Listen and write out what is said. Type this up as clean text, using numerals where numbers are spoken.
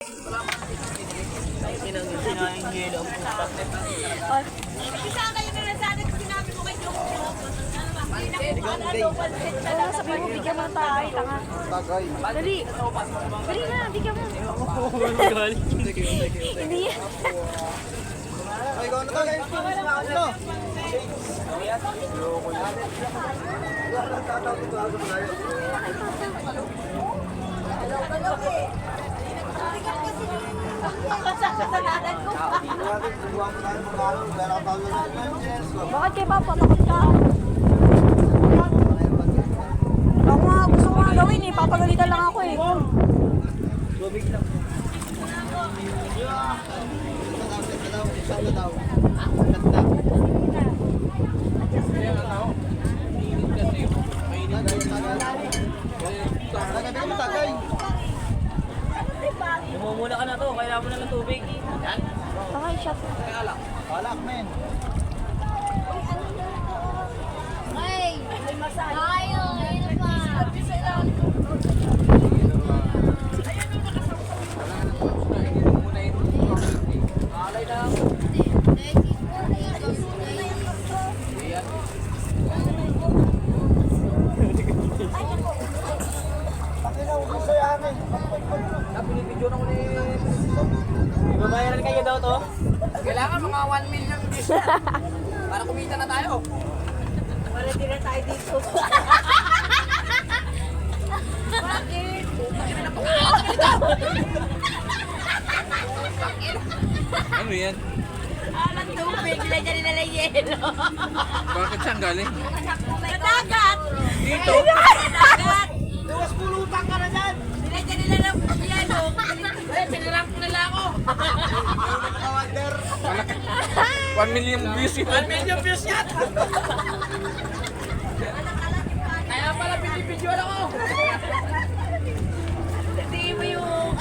Sabi mo, bigyan mo tayo, tanga. Dali. Dali na, bigyan mo. Hindi yan. Ay, ikaw na to guys. Ano? Bakit kayo ba patakot ka? Ako nga, gusto ko nga gawin eh. Papagalitan lang ako eh. Tubig lang. Mumuna ka na to, kailangan mo na ng tubig. Yan. Okay, shot. Balak, men. Ay, may masahe. Ayaw, ayun pa. Alay na. Pinipidyo na ko ni... Ibabayaran kayo daw to? Kailangan mga 1 million views na. Para kumita na tayo. Para di na tayo dito. Bakit? Ano yan? Alang tubig, lagyan nila ng yelo. Bakit saan galing? Sa dagat! Dito? Sa dagat! Tuwas pulutan ka na dyan. Nilagyan nila ng yelo. Pinalang ko nila ako. 1 million views yun. 1 million views yan. Kaya pala pinipidyo ako. Hindi mo yung...